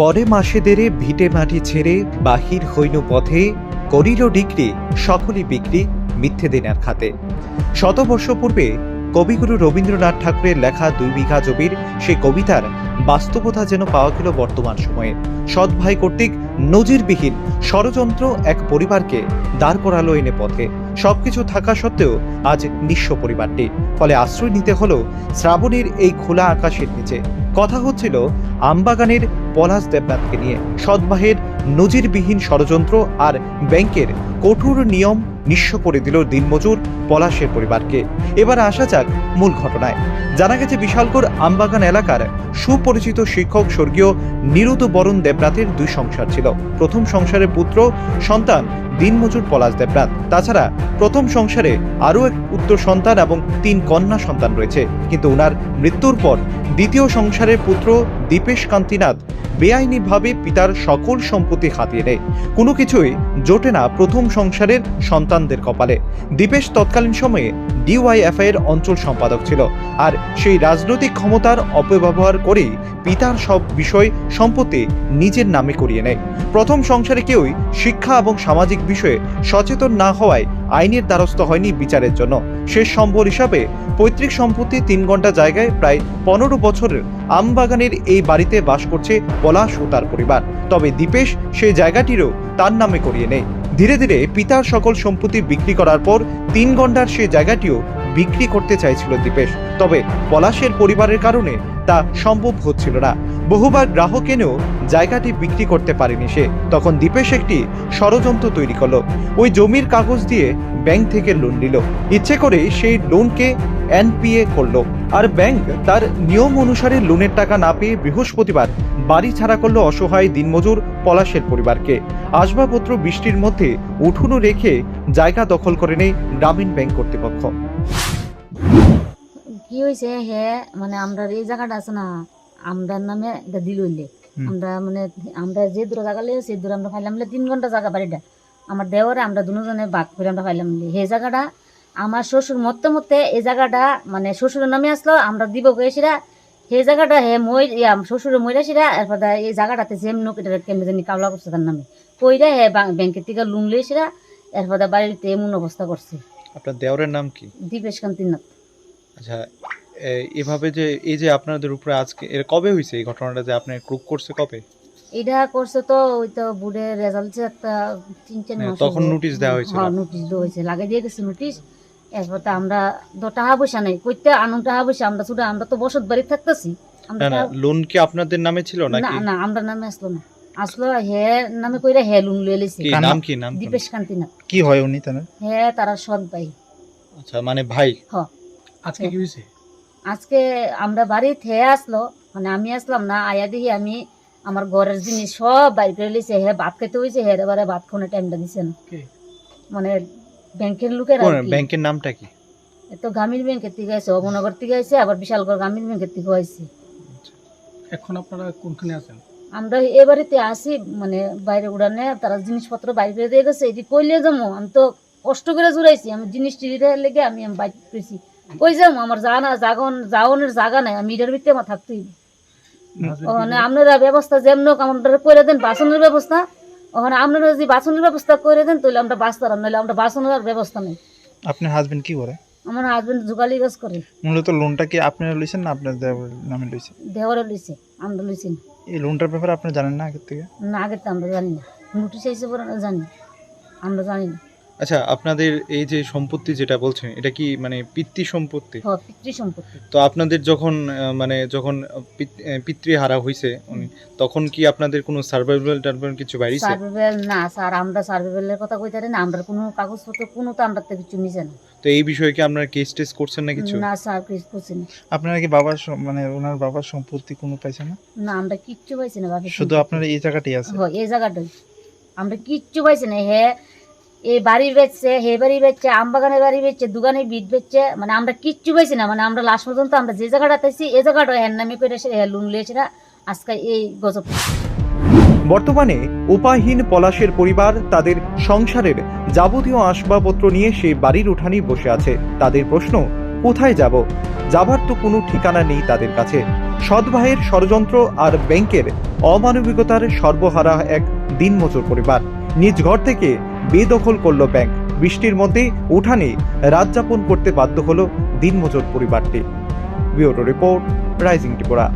পরে মাসে দেরে ভিটে মাটি ছেড়ে বাহির হইনু পথে করিল ডিগ্রি সকলই বিক্রি মিথ্যে দিনের খাতে। শতবর্ষ পূর্বে কবিগুরু রবীন্দ্রনাথ ঠাকুরের লেখা 2 বিঘা জমির সেই কবিতার বাস্তবতা যেন পাওয়া গেল বর্তমান সময়ে। সৎ ভাই কর্তৃক নজিরবিহীন ষড়যন্ত্র এক পরিবারকে দাঁড় করালো এনে পথে। সবকিছু থাকা সত্ত্বেও আজ নিঃস্ব পরিবারটি, ফলে আশ্রয় নিতে হলো শ্রাবণের এই খোলা আকাশের নিচে। কথা হচ্ছিল আমবাগানের পলাশ দেবনাথকে নিয়ে। সৎ ভাইয়ের নজিরবিহীন ষড়যন্ত্র আর ব্যাংকের কঠোর নিয়ম নিঃস্ব করে দিল দিনমজুর পলাশের পরিবারকে। এবার আসা যাক মূল ঘটনায়। জানা গেছে বিশালগড় আমবাগান এলাকার সুপরিচিত শিক্ষক স্বর্গীয় নিরুত বরণ দেবনাথের 2 সংসার ছিল। প্রথম সংসারের পুত্র সন্তান দিনমজুর পলাশ দেবনাথ। তাছাড়া প্রথম সংসারে আরও এক পুত্র সন্তান এবং 3 কন্যা সন্তান রয়েছে। কিন্তু ওনার মৃত্যুর পর দ্বিতীয় সংসারের পুত্র দীপেশ কান্তিনাথ বেআইনিভাবে পিতার সকল সম্পত্তি হাতিয়ে নেয়। কোনো কিছুই জোটে না প্রথম সংসারের সন্তানদের কপালে। দীপেশ তৎকালীন সময়ে ডিওয়াইএফআই এর অঞ্চল সম্পাদক ছিল, আর সেই রাজনৈতিক ক্ষমতার অপব্যবহার করেই পিতার সব বিষয় সম্পত্তি নিজের নামে করিয়ে নেয়। প্রথম সংসারে কেউই শিক্ষা এবং সামাজিক বিষয়ে সচেতন না হওয়ায় আইনের দ্বারস্থ হয়নি বিচারের জন্য। শেষ সম্বল হিসাবে পৈতৃক সম্পত্তি 3 ঘন্টা জায়গায় প্রায় 15 বছরের আমবাগানের এই বাড়িতে বাস করছে পলাশ ও তার পরিবার। তবে দীপেশ সেই জায়গাটিরও তার নামে করিয়ে নেয়। ধীরে ধীরে পিতার সকল সম্পত্তি বিক্রি করার পর 3 ঘন্টার সেই জায়গাটিও বিক্রি করতে চাইছিল দীপেশ। তবে পলাশের পরিবারের কারণে তা সম্ভব হচ্ছিল না। বহুবার গ্রাহক এনেও জায়গাটি বিক্রি করতে পারেনি সে। তখন দীপেশ একটি ষড়যন্ত্র তৈরি করলো। ওই জমির কাগজ দিয়ে ব্যাংক থেকে লোন নিল। ইচ্ছে করে সেই লোনকে এনপিএ করলো, আর ব্যাংক তার নিয়ম অনুসারে লোনের টাকা না পেয়ে বৃহস্পতিবার বাড়ি ছাড়া করলো অসহায় দিনমজুর পলাশের পরিবারকে। আসবাবপত্র বৃষ্টির মধ্যে উঠোনে রেখে জায়গা দখল করে নেয় গ্রামীণ ব্যাংক কর্তৃপক্ষ। কি হয়েছে হে মানে আমরা এই জায়গাটা আছে না আমরার নামে দিল হইলে আমরা যে দূর জায়গা লিয়ে সেই দূর আমরা পাইলাম 3 ঘন্টা জায়গা বাড়িটা আমার দেওয়ারে আমরা দুজনে বাঘ করে আমরা পাইলাম। সেই জায়গাটা আমার শ্বশুর মরতে মরতে এই জায়গাটা মানে শ্বশুরের নামে আসলো, আমরা দিব গেছিরা সেই জায়গাটা হে শ্বশুরের মইরাছিরা। এরপর এই জায়গাটাতে যেম নোক এটা কেমনি জানি কাবলা করছে তার নামে কইরা হে ব্যাংকের থেকে লোন লিয়েছিরা। এরপর বাড়িতে এমন অবস্থা করছে। আপনার দেওরের নাম কি? দীপেশ কান্তিনাথ। আচ্ছা, এভাবে যে এই যে আপনাদের উপরে আজকে এর কবে হয়েছে এই ঘটনাটা যে আপনার ক্রুক করছে কবে? এটা করছে তো ওই তো বুড়ের রেজাল্ট যে একটা 3-4 মাস তখন নোটিশ দেওয়া হয়েছিল? হ্যাঁ, নোটিশ দেওয়া হয়েছে, লাগাই দিয়ে গেছে নোটিশ। এরপর তো আমরা টাকা পয়সা নেই কইতে আনুন টাকা পয়সা আমরা তো বসত বাড়ি থাকতেছি। না, লোন কি আপনাদের নামে ছিল নাকি? না, আমরা নামে আসলো হে নামে কইরা হে লোন লয়ে লইছে। কি নাম? কি নাম? দীপেশ কান্তিনাথ। কি হয় উনি তার? হে তারা সৎ ভাই। আচ্ছা, মানে ভাই। হ্যাঁ। আজকে কি হইছে? আজকে আমরা বাড়িতে হে আসলো, মানে আমি আসলাম না, আয়া দেখি আমি আমার ঘরের জিনিস সব বাইর করে লিছে। হে ভাত খেতে হয়েছে, হে এবারে ভাত খাওয়ার টাইমটা দিছে না। মানে ব্যাংকের লোকের। ব্যাংকের নামটা কি? তো গ্রামীণ ব্যাংকের থেকে আছে, অবনগর থেকে আছে, আবার বিশালগড় গ্রামীণ ব্যাংকের থেকে আছে। এখন আপনারা কোনখানে আছেন? আমরা এ বাড়িতে আসি, মানে বাইরে উড়ানে তারা জিনিসপত্র বাইরে করে দিয়ে গেছে। এটি কইলে যাবো, আমি তো কষ্ট করে জুড়াইছি, আমি জিনিস টিড়ে লেগে আমি বাইরে করেছি। কই যাবো, আমার যাওয়ানোর জায়গা নাই, আমি এটার ভিতরে আমার থাকতেই। ওখানে আপনারা ব্যবস্থা যেমন আমরা করে দেন বাসনের ব্যবস্থা, ওখানে আপনারা যদি বাসনের ব্যবস্থা করে দেন তাহলে আমরা বাঁচতাম, নাহলে আমরা বাসনের ব্যবস্থা নেই। আপনার হাজবেন্ড কি করে? আমার হাজবেন্ড জোগালি কাজ করে। মূলত লোনটা কি আপনারা লইছেন না আপনার দেওয়ার নামে লইছেন? দেওয়ারে লইছে, আমরা লইছি না। এই লোনটার ব্যাপারে আপনি জানেন না আগে থেকে? না, আগে তো আমরা জানি না, নোটিশ আইছে পরে জানি, আমরা জানি না। আচ্ছা, আপনাদের এই যে সম্পত্তি যেটা বলছেন এটা কি মানে পিতৃ সম্পত্তি? হ্যাঁ, পিতৃ সম্পত্তি। তো আপনাদের যখন পিতৃহারা হইছে উনি, তখন কি আপনাদের কোনো সার্ভাইভাল কিছু বাইরেছে? সার্ভাইভাল না স্যার, আমরা সার্ভাইভালের কথা কইতে পারি না, আমরা কোনো কাগজপত্র কোনো তো আমরা তো কিছু নিছে না। তো এই বিষয়ে কি আপনারা কেস টেস করছেন না কিছু? না স্যার, কেস করছি না। আপনারা কি মানে ওনার বাবার সম্পত্তি কোনো পাইছেন না? না, আমরা কিচ্ছু পাইছি না বাবা। শুধু আপনারা এই জায়গাটাই আছে? হ্যাঁ, এই জায়গাটাই আমরা কিচ্ছু পাইছি না। হে এই বাড়ি বেচছে, হে বাড়ি বেচছে, আমবাগানের বাড়ি বেচছে, দোকানে বিট বেচছে, মানে আমরা কিচ্ছু পাইছি না। মানে আমরা লাস্ট পর্যন্ত আমরা যে জায়গাটা পাইছি এই জায়গাটা হ্যাঁ নামে করে লোন লিয়েছিরা। আজকে এই গজব। বর্তমানে উপায়হীন পলাশের পরিবার তাদের সংসারের যাবতীয় আসবাবপত্র নিয়ে সেই বাড়ির উঠানেই বসে আছে। তাদের প্রশ্ন, কোথায় যাব? যাবার তো কোনো ঠিকানা নেই তাদের কাছে। সৎ ভাইয়ের ষড়যন্ত্র আর ব্যাংকের অমানবিকতার সর্বহারা এক দিনমজুর পরিবার। নিজ ঘর থেকে বেদখল করল ব্যাংক। বৃষ্টির মধ্যে উঠানে রাত যাপন করতে বাধ্য হলো দিনমজুর পরিবারটি। Bureau report, Rising Tripura.